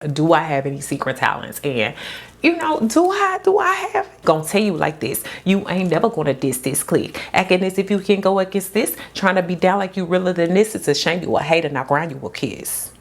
Do I have any secret talents? And you know, do I have? Gonna tell you like this: you ain't never gonna diss this clique. Acting as if you can go against this, trying to be down like you realer than this. It's a shame you a hater, now grind you a kiss.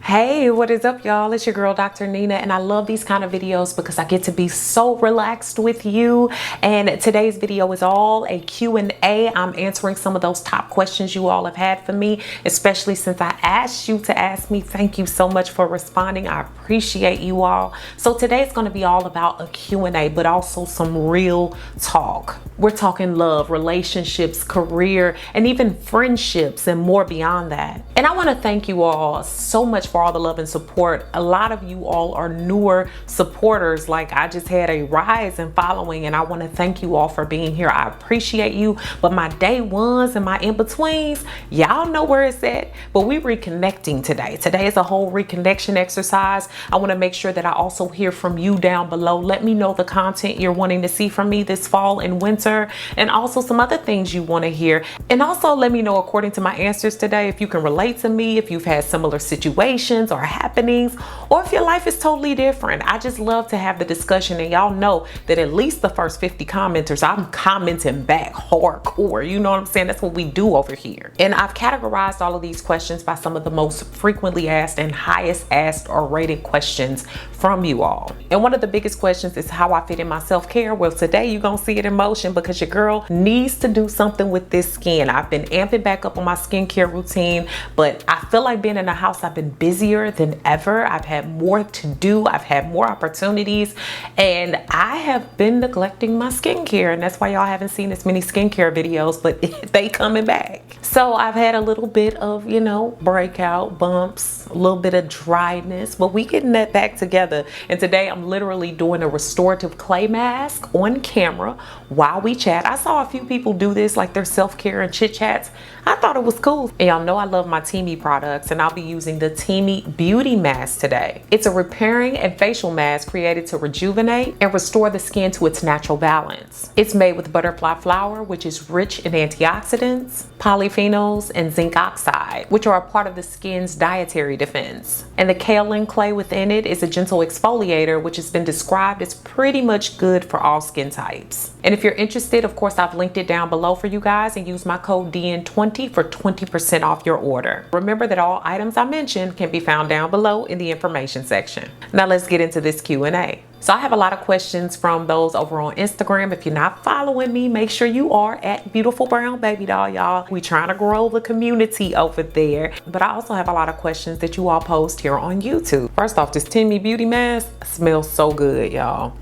Hey, what is up, y'all? It's your girl, Dr. Nina, and I love these kind of videos because I get to be so relaxed with you. And today's video is all a Q&A. I'm answering some of those top questions you all have had for me, especially since I asked you to ask me. Thank you so much for responding. I appreciate you all. So today it's going to be all about a Q&A, but also some real talk. We're talking love, relationships, career, and even friendships and more beyond that. And I want to thank you all so much for all the love and support. A lot of you all are newer supporters. Like, I just had a rise in following, and I want to thank you all for being here. I appreciate you. But my day ones and my in-betweens, y'all know where it's at. But we reconnecting today. Today is a whole reconnection exercise. I want to make sure that I also hear from you down below. Let me know the content you're wanting to see from me this fall and winter, and also some other things you want to hear. And also let me know, according to my answers today, if you can relate to me, if you've had similar situations or happenings, or if your life is totally different. I just love to have the discussion, and y'all know that at least the first 50 commenters, I'm commenting back hardcore. You know what I'm saying? That's what we do over here. And I've categorized all of these questions by some of the most frequently asked and highest asked or rated questions from you all. And one of the biggest questions is how I fit in my self-care. Well, today you're gonna see it in motion because your girl needs to do something with this skin. I've been amping back up on my skincare routine, but I feel like being in the house, I've been busier than ever. I've had more to do. I've had more opportunities, and I have been neglecting my skincare. And that's why y'all haven't seen as many skincare videos, but they coming back. So I've had a little bit of, you know, breakout bumps, a little bit of dryness, but we getting that back together. And today I'm literally doing a restorative clay mask on camera while we chat. I saw a few people do this, like their self-care and chit chats. I thought it was cool. And y'all know I love my Tiffany products, and I'll be using the Tiffany Beauty Mask today. It's a repairing and facial mask created to rejuvenate and restore the skin to its natural balance. It's made with butterfly flower, which is rich in antioxidants, polyphenols, and zinc oxide, which are a part of the skin's dietary defense. And the kaolin clay within it is a gentle exfoliator, which has been described as pretty much good for all skin types. And if you're interested, of course, I've linked it down below for you guys, and use my code DN20 for 20% off your order. Remember that all items I mentioned can be found down below in the information section. Now let's get into this Q&A. So I have a lot of questions from those over on Instagram. If you're not following me, make sure you are at Beautiful Brown Baby Doll, y'all. We trying to grow the community over there. But I also have a lot of questions that you all post here on YouTube. First off, this Tiffany Beauty Mask smells so good, y'all.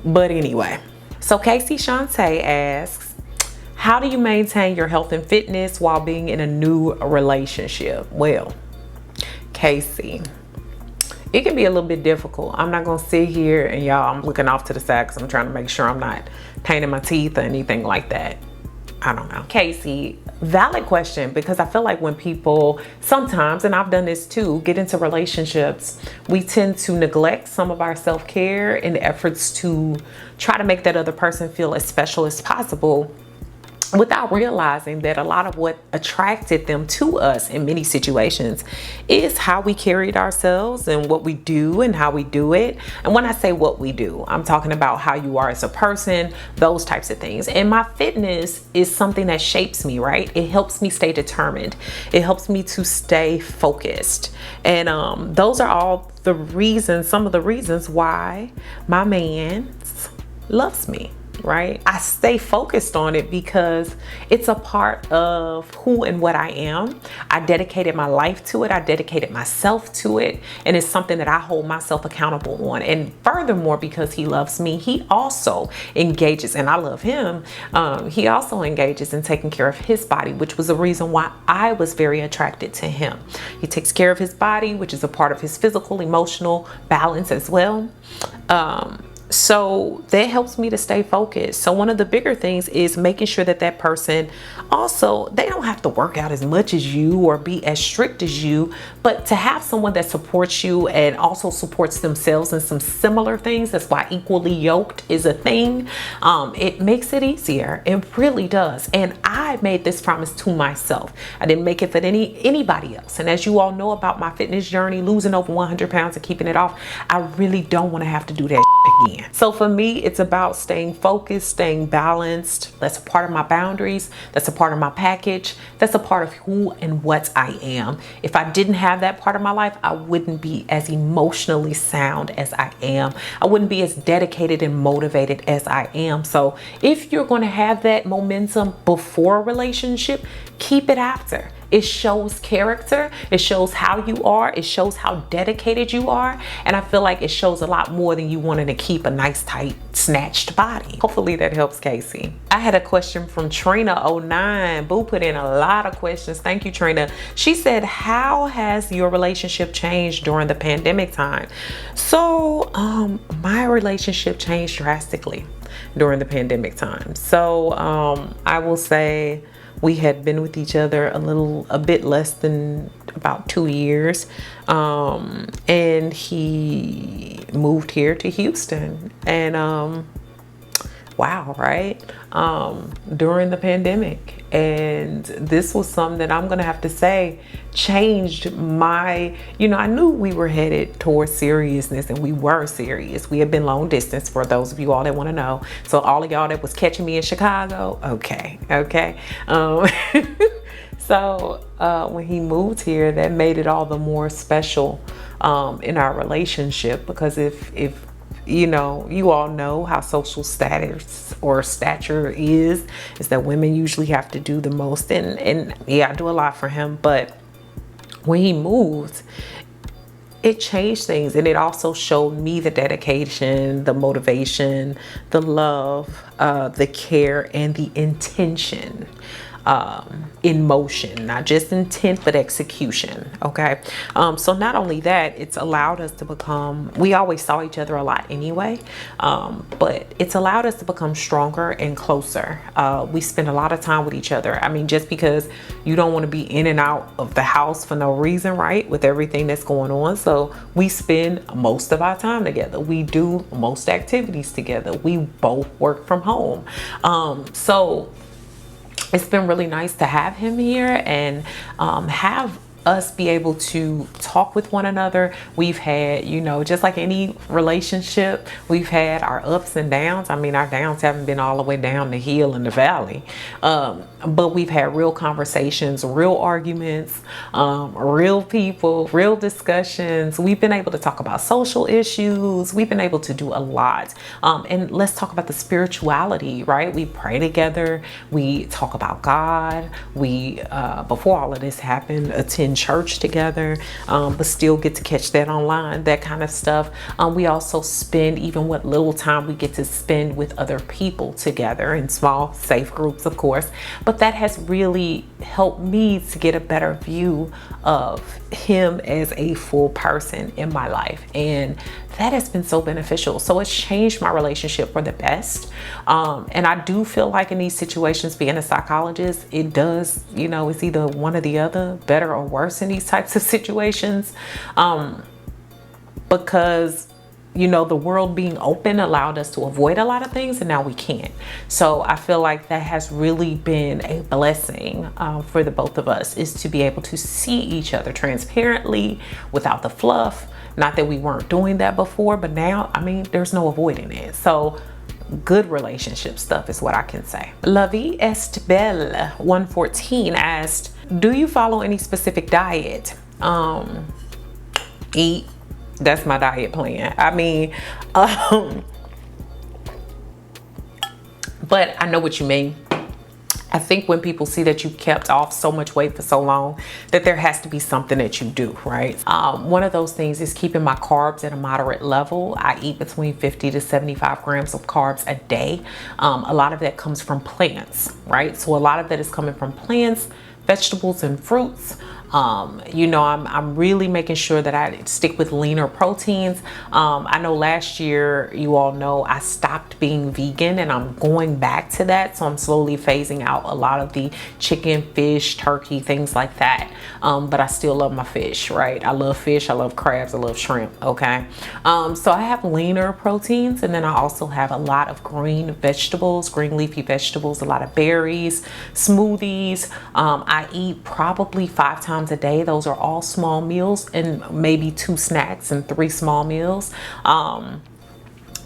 But anyway, so Casey Shantae asks, how do you maintain your health and fitness while being in a new relationship? Well, Casey, it can be a little bit difficult. I'm not gonna sit here and y'all, I'm looking off to the side because I'm trying to make sure I'm not painting my teeth or anything like that. I don't know. Casey, valid question, because I feel like when people sometimes, and I've done this too, get into relationships, we tend to neglect some of our self-care in efforts to try to make that other person feel as special as possible, without realizing that a lot of what attracted them to us in many situations is how we carried ourselves and what we do and how we do it. And when I say what we do, I'm talking about how you are as a person, those types of things. And my fitness is something that shapes me, right? It helps me stay determined. It helps me to stay focused. And those are all the reasons, some of the reasons why my man loves me. Right? I stay focused on it because it's a part of who and what I am. I dedicated my life to it. I dedicated myself to it. And it's something that I hold myself accountable on. And furthermore, because he loves me, he also engages, and I love him. He also engages in taking care of his body, which was the reason why I was very attracted to him. He takes care of his body, which is a part of his physical, emotional balance as well. So that helps me to stay focused. So one of the bigger things is making sure that that person also, they don't have to work out as much as you or be as strict as you, but to have someone that supports you and also supports themselves in some similar things. That's why equally yoked is a thing. It makes it easier. It really does. And I made this promise to myself. I didn't make it for anybody else. And as you all know about my fitness journey, losing over 100 pounds and keeping it off, I really don't want to have to do that again. So for me, it's about staying focused, staying balanced. That's a part of my boundaries. That's a part of my package. That's a part of who and what I am. If I didn't have that part of my life, I wouldn't be as emotionally sound as I am. I wouldn't be as dedicated and motivated as I am. So if you're going to have that momentum before a relationship, keep it after. It shows character. It shows how you are. It shows how dedicated you are. And I feel like it shows a lot more than you wanting to keep a nice, tight, snatched body. Hopefully that helps, Casey. I had a question from Trina09. Boo put in a lot of questions. Thank you, Trina. She said, how has your relationship changed during the pandemic time? So my relationship changed drastically during the pandemic time. So I will say, we had been with each other a bit less than about 2 years. And he moved here to Houston. And wow, right? During the pandemic. And this was something that I'm gonna have to say changed my, I knew we were headed towards seriousness, and we were serious. We had been long distance, for those of you all that want to know. So all of y'all that was catching me in Chicago, okay. So when he moved here, that made it all the more special in our relationship, because if you all know how social status or stature is that women usually have to do the most, and yeah, I do a lot for him. But when he moved, it changed things, and it also showed me the dedication, the motivation, the love, the care, and the intention in motion, not just intent, but execution. Okay. So not only that, it's allowed us to become, we always saw each other a lot anyway, but it's allowed us to become stronger and closer. We spend a lot of time with each other. I mean, just because you don't want to be in and out of the house for no reason, right? With everything that's going on. So we spend most of our time together. We do most activities together. We both work from home. So it's been really nice to have him here and have us be able to talk with one another. We've had, just like any relationship, we've had our ups and downs. I mean, our downs haven't been all the way down the hill in the valley, but we've had real conversations, real arguments, real people, real discussions. We've been able to talk about social issues. We've been able to do a lot. And let's talk about the spirituality, right? We pray together. We talk about God. We, before all of this happened, attend church together, but still get to catch that online, that kind of stuff. We also spend even what little time we get to spend with other people together in small, safe groups, of course. But that has really helped me to get a better view of him as a full person in my life. And that has been so beneficial. So it's changed my relationship for the best. And I do feel like in these situations, being a psychologist, it does, it's either one or the other, better or worse in these types of situations. Because the world being open allowed us to avoid a lot of things, and now we can't. So I feel like that has really been a blessing for the both of us, is to be able to see each other transparently without the fluff. Not that we weren't doing that before, but now, I mean, there's no avoiding it. So good relationship stuff is what I can say. La Vie Est Belle 114 asked, do you follow any specific diet? Eat. That's my diet plan. I mean, but I know what you mean. I think when people see that you've kept off so much weight for so long, that there has to be something that you do, right? One of those things is keeping my carbs at a moderate level. I eat between 50 to 75 grams of carbs a day. A lot of that comes from plants, right? So a lot of that is coming from plants, vegetables, and fruits. You know, I'm really making sure that I stick with leaner proteins. I know last year, you all know, I stopped being vegan and I'm going back to that. So I'm slowly phasing out a lot of the chicken, fish, turkey, things like that. But I still love my fish, right? I love fish, I love crabs, I love shrimp, okay? So I have leaner proteins, and then I also have a lot of green vegetables, green leafy vegetables, a lot of berries, smoothies. I eat probably 5 times a day. Those are all small meals and maybe 2 snacks and 3 small meals.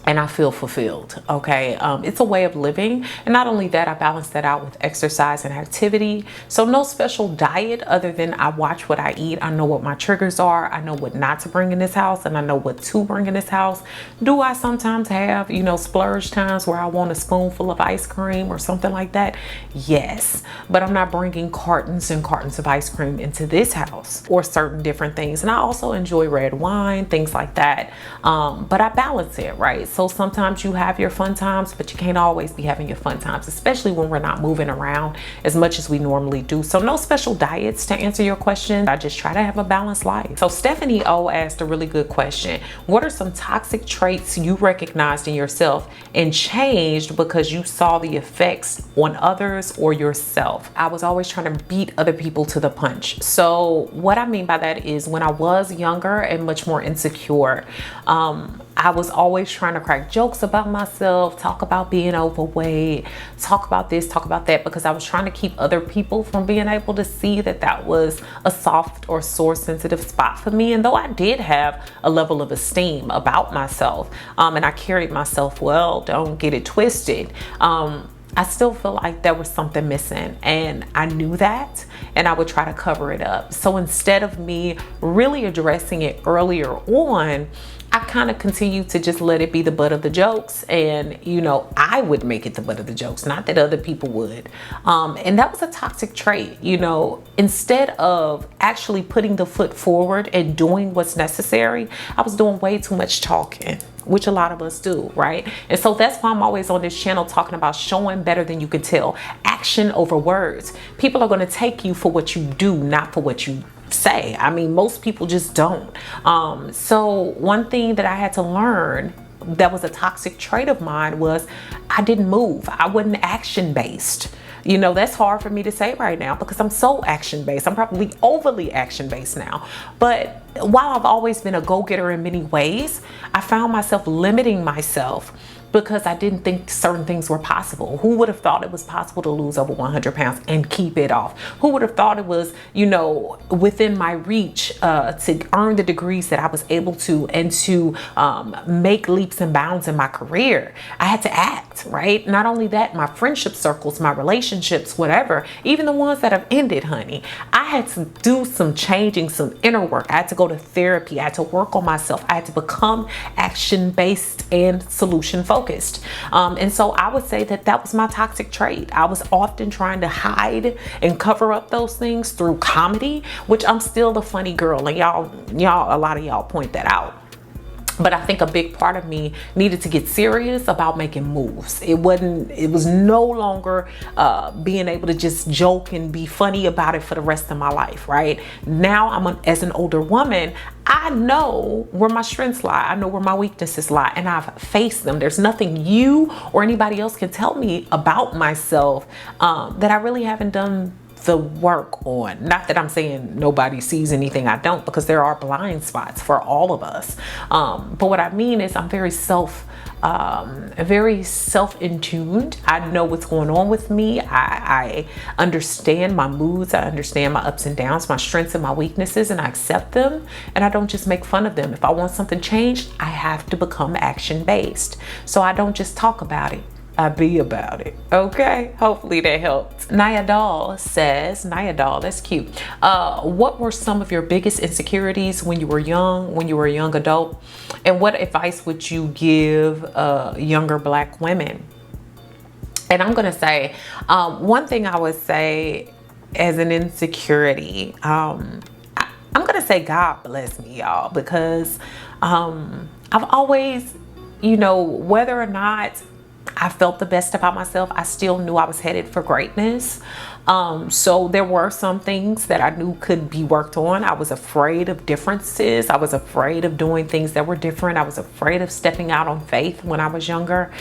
And I feel fulfilled, okay? It's a way of living. And not only that, I balance that out with exercise and activity. So no special diet other than I watch what I eat. I know what my triggers are. I know what not to bring in this house, and I know what to bring in this house. Do I sometimes have, you know, splurge times where I want a spoonful of ice cream or something like that? Yes, but I'm not bringing cartons and cartons of ice cream into this house or certain different things. And I also enjoy red wine, things like that. But I balance it, right? So sometimes you have your fun times, but you can't always be having your fun times, especially when we're not moving around as much as we normally do. So no special diets to answer your question. I just try to have a balanced life. So Stephanie O asked a really good question. What are some toxic traits you recognized in yourself and changed because you saw the effects on others or yourself? I was always trying to beat other people to the punch. So what I mean by that is when I was younger and much more insecure, I was always trying to crack jokes about myself, talk about being overweight, talk about this, talk about that, because I was trying to keep other people from being able to see that that was a soft or sore sensitive spot for me. And though I did have a level of esteem about myself, and I carried myself well, don't get it twisted, I still feel like there was something missing, and I knew that, and I would try to cover it up. So instead of me really addressing it earlier on, I kind of continued to just let it be the butt of the jokes. And, you know, I would make it the butt of the jokes, not that other people would. And that was a toxic trait. You know, instead of actually putting the foot forward and doing what's necessary, I was doing way too much talking, which a lot of us do, right? And so that's why I'm always on this channel talking about showing better than you can tell. Action over words. People are going to take you for what you do, not for what you say. I mean, most people just don't. So one thing that I had to learn that was a toxic trait of mine was I didn't move. I wasn't action based. You know, that's hard for me to say right now because I'm so action based. I'm probably overly action based now. But while I've always been a go-getter in many ways, I found myself limiting myself because I didn't think certain things were possible. Who would have thought it was possible to lose over 100 pounds and keep it off? Who would have thought it was, you know, within my reach to earn the degrees that I was able to and to make leaps and bounds in my career? I had to act, right? Not only that, my friendship circles, my relationships, whatever, even the ones that have ended, honey, I had to do some changing, some inner work. I had to go to therapy. I had to work on myself. I had to become action-based and solution-focused. And so I would say that that was my toxic trait. I was often trying to hide and cover up those things through comedy, which I'm still the funny girl. And y'all, a lot of y'all point that out. But I think a big part of me needed to get serious about making moves. It was no longer being able to just joke and be funny about it for the rest of my life, right? Now as an older woman, I know where my strengths lie. I know where my weaknesses lie, and I've faced them. There's nothing you or anybody else can tell me about myself that I really haven't done the work on. Not that I'm saying nobody sees anything I don't, because there are blind spots for all of us. But what I mean is I'm very self-in tuned. I know what's going on with me. I understand my moods. I understand my ups and downs, my strengths and my weaknesses, and I accept them. And I don't just make fun of them. If I want something changed, I have to become action based. So I don't just talk about it. I be about it. Okay, hopefully that helped. Naya Doll says, that's cute. What were some of your biggest insecurities when you were a young adult? And what advice would you give younger Black women? And I'm gonna say, one thing I would say as an insecurity, I'm gonna say God bless me, y'all, because I've always, you know, whether or not I felt the best about myself. I still knew I was headed for greatness. So there were some things that I knew could be worked on. I was afraid of differences. I was afraid of doing things that were different. I was afraid of stepping out on faith when I was younger.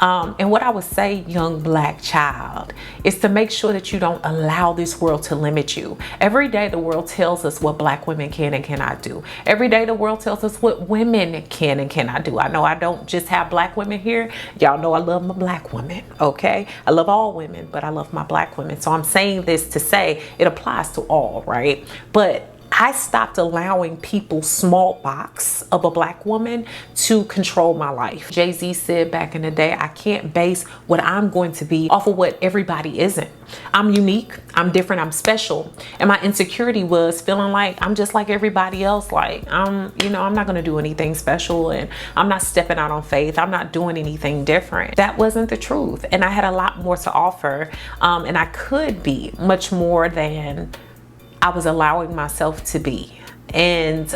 And what I would say, young Black child, is to make sure that you don't allow this world to limit you. Every day the world tells us what Black women can and cannot do. Every day the world tells us what women can and cannot do. I know I don't just have Black women here. Y'all know I love my Black women, okay? I love all women, but I love my Black women. So I'm saying this to say it applies to all, right? But I stopped allowing people's small box of a Black woman to control my life. Jay-Z said back in the day, I can't base what I'm going to be off of what everybody isn't. I'm unique, I'm different, I'm special. And my insecurity was feeling like I'm just like everybody else. Like I'm not gonna do anything special, and I'm not stepping out on faith. I'm not doing anything different. That wasn't the truth. And I had a lot more to offer. And I could be much more than I was allowing myself to be. And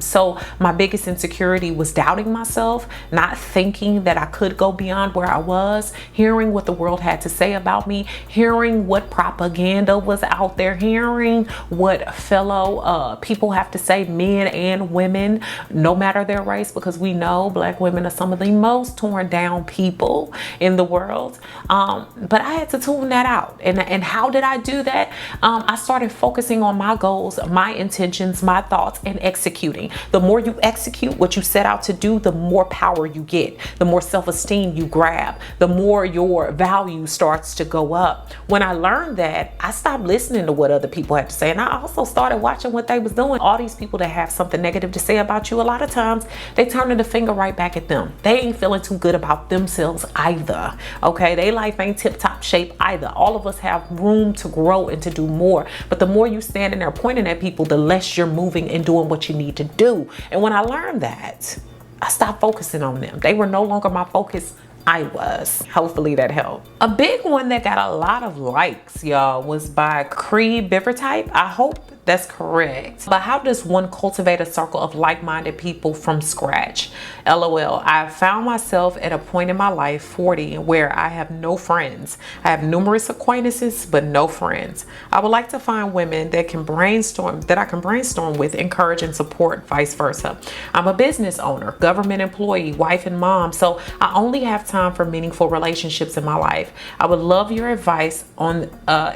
so my biggest insecurity was doubting myself, not thinking that I could go beyond where I was, hearing what the world had to say about me, hearing what propaganda was out there, hearing what fellow people have to say, men and women, no matter their race, because we know Black women are some of the most torn down people in the world. But I had to tune that out. And how did I do that? I started focusing on my goals, my intentions, my thoughts, and executing. The more you execute what you set out to do, the more power you get, the more self-esteem you grab, the more your value starts to go up. When I learned that, I stopped listening to what other people had to say, and I also started watching what they was doing. All these people that have something negative to say about you, a lot of times they turn the finger right back at them. They ain't feeling too good about themselves either, okay? Their life ain't tip-top shape either. All of us have room to grow and to do more, but the more you stand in there pointing at people, the less you're moving and doing what you need to do. And when I learned that, I stopped focusing on them. They were no longer my focus. I was. Hopefully that helped. A big one that got a lot of likes, y'all, was by Cree Bivertype. I hope that's correct. But how does one cultivate a circle of like-minded people from scratch? LOL. I found myself at a point in my life, 40, where I have no friends. I have numerous acquaintances, but no friends. I would like to find women that I can brainstorm with, encourage and support, vice versa. I'm a business owner, government employee, wife and mom, so I only have time for meaningful relationships in my life. I would love your advice on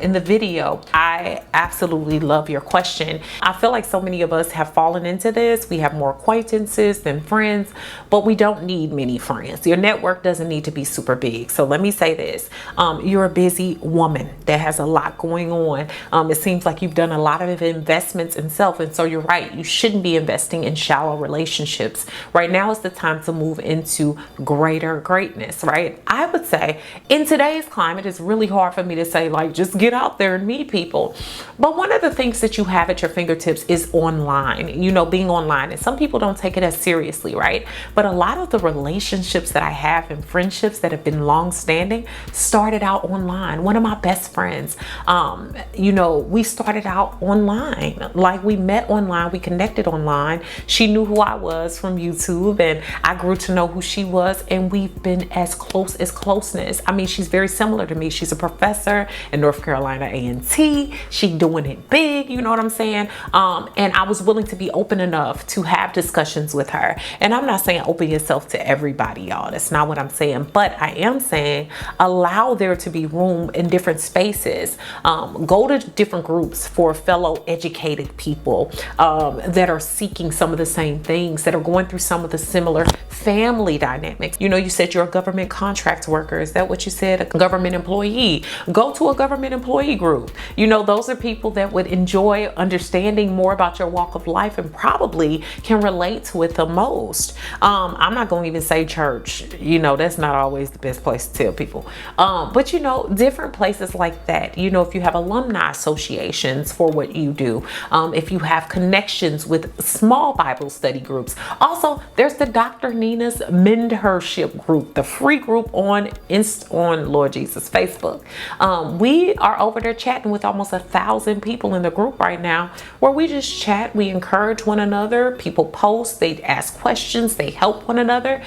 in the video. I absolutely love your question. I feel like so many of us have fallen into this. We have more acquaintances than friends, but we don't need many friends. Your network doesn't need to be super big. So let me say this. You're a busy woman that has a lot going on. It seems like you've done a lot of investments in self. And so you're right. You shouldn't be investing in shallow relationships. Right now is the time to move into greater greatness, right? I would say in today's climate, it's really hard for me to say, like, just get out there and meet people. But one of the things that you have at your fingertips is online, being online. And some people don't take it as seriously, right? But a lot of the relationships that I have and friendships that have been long standing started out online. One of my best friends, we started out online. Like, we met online, we connected online. She knew who I was from YouTube, and I grew to know who she was, and we've been as close as closeness. I mean, she's very similar to me. She's a professor in North Carolina A&T. She doing it big, you know what I'm saying? And I was willing to be open enough to have discussions with her. And I'm not saying open yourself to everybody, y'all. That's not what I'm saying. But I am saying allow there to be room in different spaces. Go to different groups for fellow educated people that are seeking some of the same things, that are going through some of the similar family dynamics. You said you're a government contract worker. Is that what you said? A government employee. Go to a government employee group. Those are people that would enjoy understanding more about your walk of life and probably can relate to it the most. I'm not going to even say church. That's not always the best place to tell people. But different places like that. If you have alumni associations for what you do, if you have connections with small Bible study groups. Also, there's the Dr. Nina's Mentorship group, the free group on Lord Jesus Facebook. We are over there chatting with almost 1,000 people in the group right now, where we just chat, we encourage one another. People post, they ask questions, they help one another.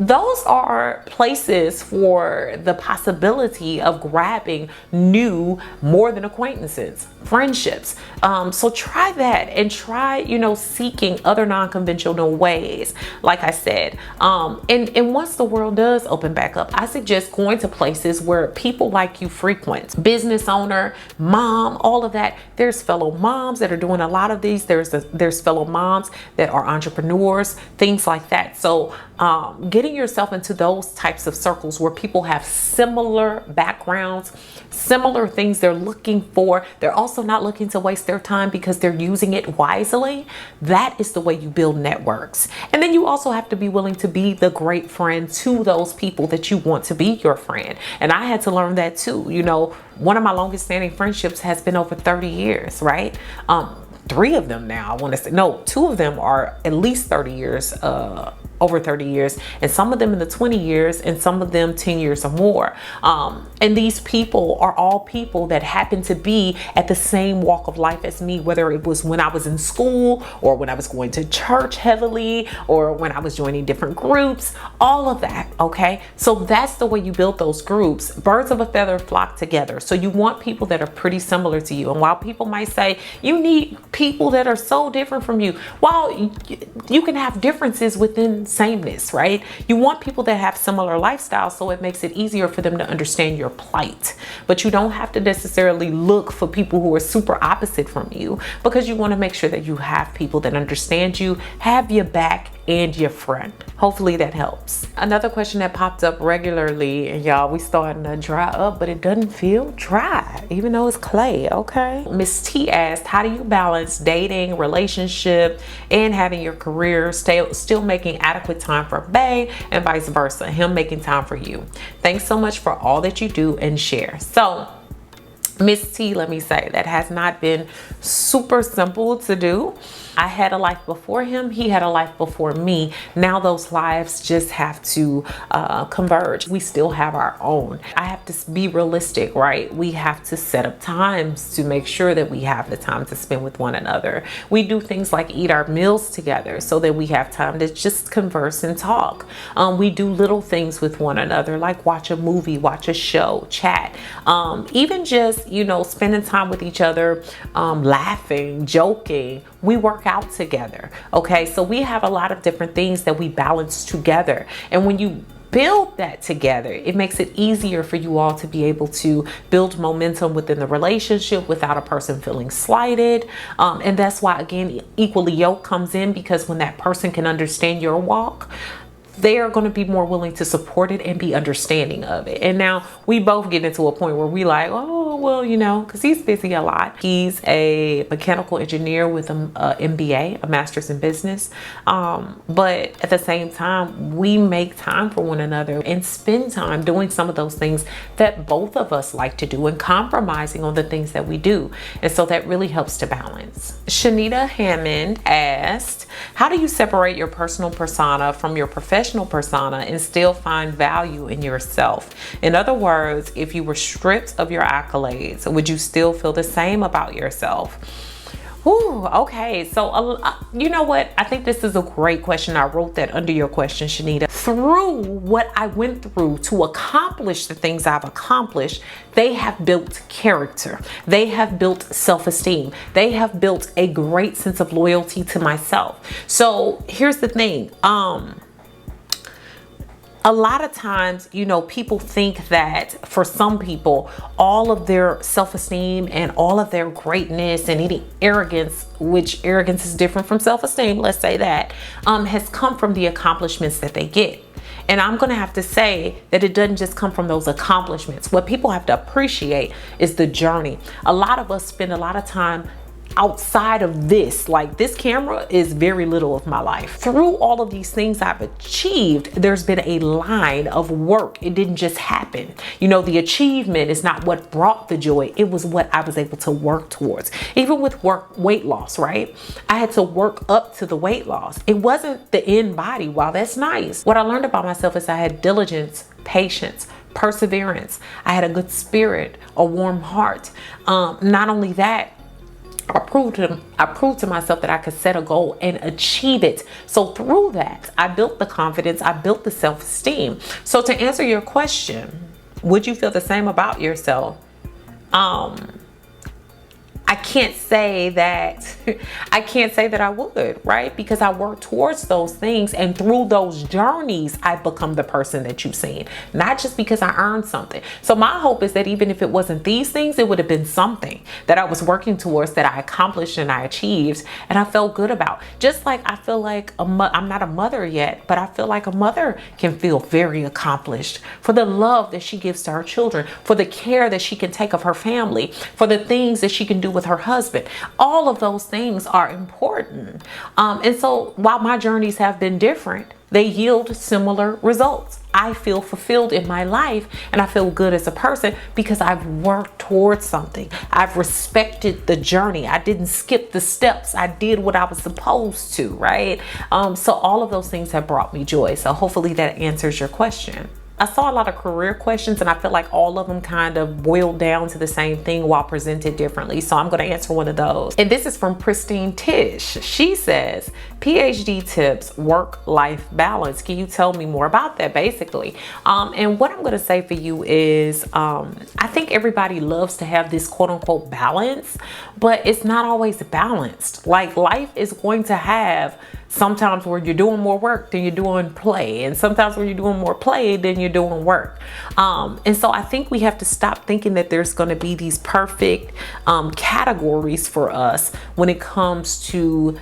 those are places for the possibility of grabbing new, more than acquaintances, friendships. So try that, and try, you know, seeking other non-conventional ways, like I said. And once the world does open back up, I suggest going to places where people like you frequent. Business owner, mom, all of that. There's fellow moms that are doing a lot of these. There's fellow moms that are entrepreneurs, things like that. So getting yourself into those types of circles where people have similar backgrounds, similar things they're looking for. They're also not looking to waste their time because they're using it wisely. That is the way you build networks. And then you also have to be willing to be the great friend to those people that you want to be your friend. And I had to learn that too. You know, one of my longest standing friendships has been over 30 years, right? 3 of them now, I want to say, no, 2 of them are at least 30 years, over 30 years, and some of them in the 20 years, and some of them 10 years or more. And these people are all people that happen to be at the same walk of life as me, whether it was when I was in school, or when I was going to church heavily, or when I was joining different groups, all of that, okay? So that's the way you build those groups. Birds of a feather flock together. So you want people that are pretty similar to you. And while people might say, you need people that are so different from you, while you can have differences within sameness, right? You want people that have similar lifestyles, so it makes it easier for them to understand your plight. But you don't have to necessarily look for people who are super opposite from you, because you want to make sure that you have people that understand you, have your back, and your friend. Hopefully that helps. Another question that popped up regularly, and y'all, we starting to dry up, but it doesn't feel dry, even though it's clay, okay? Miss T asked, how do you balance dating, relationship, and having your career, still making adequate time for bae, and vice versa, him making time for you? Thanks so much for all that you do and share. So Miss T, let me say, that has not been super simple to do. I had a life before him. He had a life before me. Now those lives just have to converge. We still have our own. I have to be realistic, right? We have to set up times to make sure that we have the time to spend with one another. We do things like eat our meals together so that we have time to just converse and talk. We do little things with one another, like watch a movie, watch a show, chat, even just, you know, spending time with each other, laughing, joking. We work out together, okay? So we have a lot of different things that we balance together. And when you build that together, it makes it easier for you all to be able to build momentum within the relationship without a person feeling slighted. And that's why, again, equally yoked comes in, because when that person can understand your walk, they are going to be more willing to support it and be understanding of it. And now we both get into a point where we like, oh, well, you know, because he's busy a lot. He's a mechanical engineer with an MBA, a master's in business. But at the same time, we make time for one another and spend time doing some of those things that both of us like to do, and compromising on the things that we do. And so that really helps to balance. Shanita Hammond asked, how do you separate your personal persona from your professional persona and still find value in yourself? In other words, if you were stripped of your accolades, would you still feel the same about yourself? Ooh, okay, so you know what? I think this is a great question. I wrote that under your question, Shanita. Through what I went through to accomplish the things I've accomplished, they have built character. They have built self-esteem. They have built a great sense of loyalty to myself. So here's the thing. A lot of times, you know, people think that for some people, all of their self-esteem and all of their greatness and any arrogance, which arrogance is different from self-esteem, let's say that, has come from the accomplishments that they get. And I'm going to have to say that it doesn't just come from those accomplishments. What people have to appreciate is the journey. A lot of us spend a lot of time outside of this. Like, this camera is very little of my life. Through all of these things I've achieved, there's been a line of work. It didn't just happen. You know, the achievement is not what brought the joy. It was what I was able to work towards. Even with weight loss, right? I had to work up to the weight loss. It wasn't the end body. While that's nice, what I learned about myself is I had diligence, patience, perseverance. I had a good spirit, a warm heart. Not only that, I proved to myself that I could set a goal and achieve it. So through that, I built the confidence, I built the self-esteem. So to answer your question, would you feel the same about yourself? I can't say that I would, right? Because I work towards those things, and through those journeys, I become the person that you've seen, not just because I earned something. So my hope is that even if it wasn't these things, it would have been something that I was working towards, that I accomplished and I achieved and I felt good about. Just like I feel like I'm not a mother yet, but I feel like a mother can feel very accomplished for the love that she gives to her children, for the care that she can take of her family, for the things that she can do with her husband. All of those things are important. And so while my journeys have been different, they yield similar results. I feel fulfilled in my life and I feel good as a person because I've worked towards something. I've respected the journey. I didn't skip the steps. I did what I was supposed to, right? So all of those things have brought me joy. So hopefully that answers your question. I saw a lot of career questions and I feel like all of them kind of boiled down to the same thing while presented differently. So I'm going to answer one of those. And this is from Pristine Tish. She says, PhD tips, work-life balance. Can you tell me more about that, basically? And what I'm going to say for you is, I think everybody loves to have this quote unquote balance, but it's not always balanced. Like life is going to have sometimes where you're doing more work than you're doing play, and sometimes where you're doing more play than you're doing work. And so I think we have to stop thinking that there's going to be these perfect categories for us when it comes to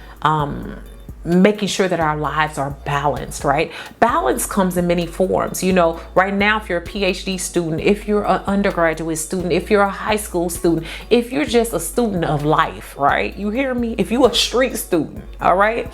making sure that our lives are balanced, right? Balance comes in many forms. You know, right now, if you're a PhD student, if you're an undergraduate student, if you're a high school student, if you're just a student of life, right? You hear me? If you're a street student, all right?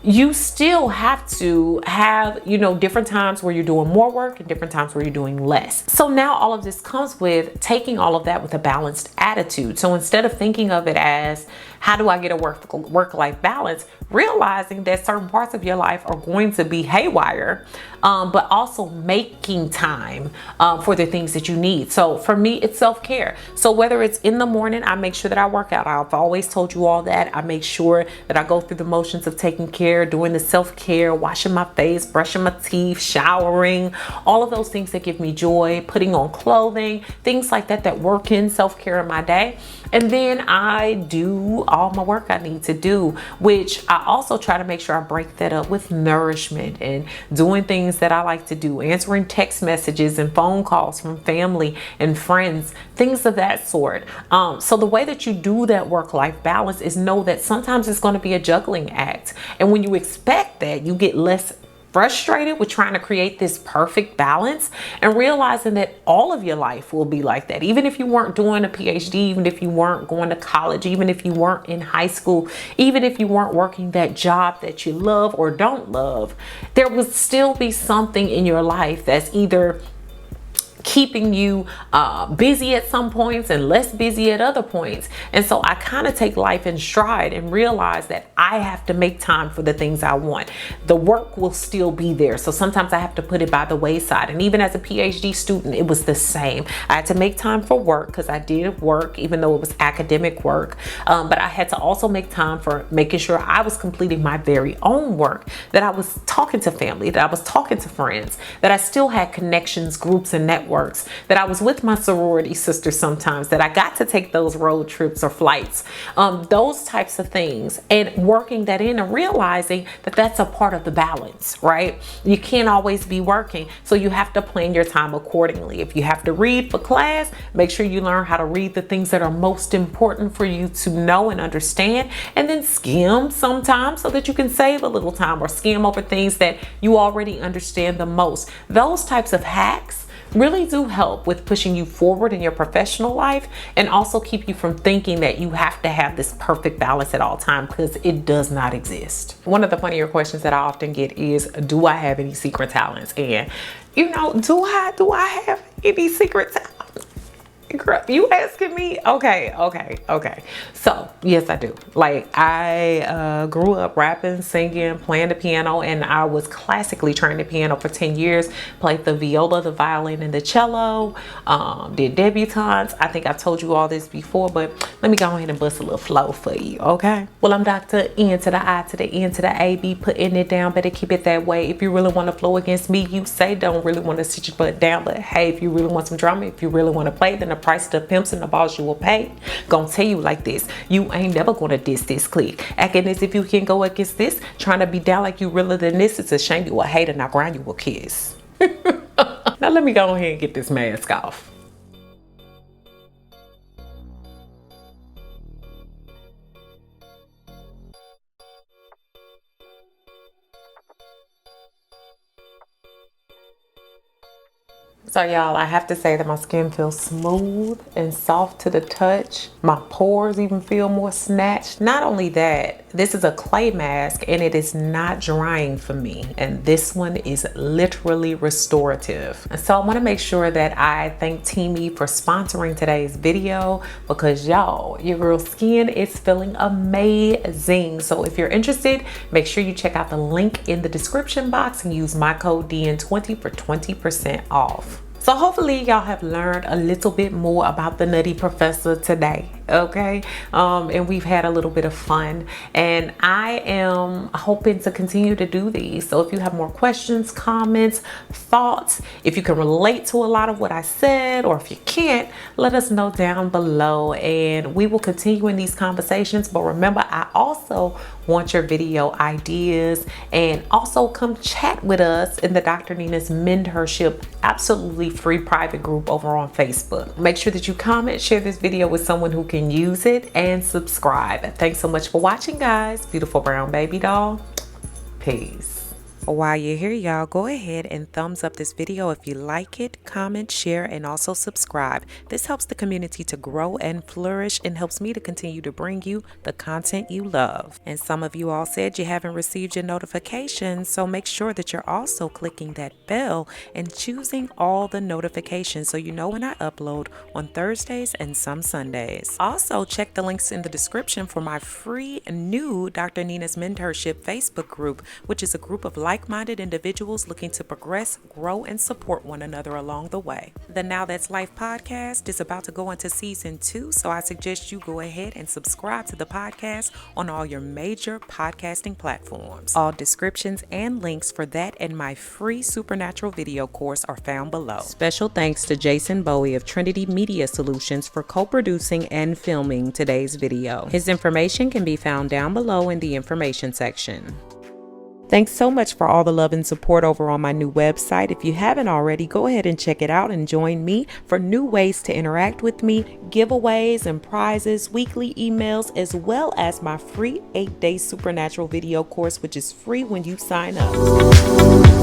You still have to have, you know, different times where you're doing more work and different times where you're doing less. So now all of this comes with taking all of that with a balanced attitude. So instead of thinking of it as, how do I get a work-life balance? Realizing that certain parts of your life are going to be haywire, but also making time for the things that you need. So for me, it's self-care. So whether it's in the morning, I make sure that I work out. I've always told you all that. I make sure that I go through the motions of taking care, doing the self-care, washing my face, brushing my teeth, showering, all of those things that give me joy, putting on clothing, things like that, that work in self-care in my day. And then I do all my work I need to do, which I also try to make sure I break that up with nourishment and doing things that I like to do, answering text messages and phone calls from family and friends, things of that sort. So the way that you do that work-life balance is know that sometimes it's going to be a juggling act. And when you expect that, you get less frustrated with trying to create this perfect balance and realizing that all of your life will be like that. Even if you weren't doing a PhD, even if you weren't going to college, even if you weren't in high school, even if you weren't working that job that you love or don't love, there would still be something in your life that's either keeping you busy at some points and less busy at other points. And so I kind of take life in stride and realize that I have to make time for the things I want. The work will still be there. So sometimes I have to put it by the wayside. And even as a PhD student, it was the same. I had to make time for work because I did work, even though it was academic work. But I had to also make time for making sure I was completing my very own work, that I was talking to family, that I was talking to friends, that I still had connections, groups, and networks, that I was with my sorority sisters sometimes, that I got to take those road trips or flights, those types of things, and working that in and realizing that that's a part of the balance, right? You can't always be working, so you have to plan your time accordingly. If you have to read for class, make sure you learn how to read the things that are most important for you to know and understand, and then skim sometimes so that you can save a little time, or skim over things that you already understand the most. Those types of hacks really do help with pushing you forward in your professional life, and also keep you from thinking that you have to have this perfect balance at all times, because it does not exist. One of the funnier questions that I often get is, do I have any secret talents? And you know, do I have any secret talents? Girl, you asking me? Okay. So yes, I do. Like I grew up rapping, singing, playing the piano, and I was classically trained the piano for 10 years. Played the viola, the violin, and the cello. Did debutantes. I think I told you all this before, but let me go ahead and bust a little flow for you, okay? Well, I'm Dr. N to the I to the N to the A, B, putting it down. Better keep it that way. If you really want to flow against me, you say don't really want to sit your butt down, but hey, if you really want some drama, if you really want to play, then the price of the pimps and the balls you will pay. Gonna tell you like this, you ain't never gonna diss this clique. Acting as if you can go against this, trying to be down like you realer than this. It's a shame you a hater, now grind you a kiss. Now let me go ahead and get this mask off. So y'all, I have to say that my skin feels smooth and soft to the touch. My pores even feel more snatched. Not only that, this is a clay mask and it is not drying for me. And this one is literally restorative. And so I want to make sure that I thank Teamy for sponsoring today's video because y'all, your girl's skin is feeling amazing. So if you're interested, make sure you check out the link in the description box and use my code DN20 for 20% off. So hopefully y'all have learned a little bit more about the Nutty Professor today, okay? And we've had a little bit of fun, and I am hoping to continue to do these. So if you have more questions, comments, thoughts, if you can relate to a lot of what I said, or if you can't, let us know down below and we will continue in these conversations. But remember, I also want your video ideas, and also come chat with us in the Dr. Nina's Mentorship absolutely free private group over on Facebook. Make sure that you comment, share this video with someone who can use it, and subscribe. Thanks so much for watching, guys. Beautiful brown baby doll. Peace. While you're here, y'all, go ahead and thumbs up this video if you like it, comment, share, and also subscribe. This helps the community to grow and flourish and helps me to continue to bring you the content you love. And some of you all said you haven't received your notifications, so make sure that you're also clicking that bell and choosing all the notifications so you know when I upload on Thursdays and some Sundays. Also, check the links in the description for my free new Dr. Nina's Mentorship Facebook group, which is a group of like-minded individuals looking to progress, grow, and support one another along the way. The Now That's Life podcast is about to go into season 2, so I suggest you go ahead and subscribe to the podcast on all your major podcasting platforms. All descriptions and links for that and my free supernatural video course are found below. Special thanks to Jason Bowie of Trinity Media Solutions for co-producing and filming today's video. His information can be found down below in the information section. Thanks so much for all the love and support over on my new website. If you haven't already, go ahead and check it out and join me for new ways to interact with me, giveaways and prizes, weekly emails, as well as my free 8-day supernatural video course, which is free when you sign up.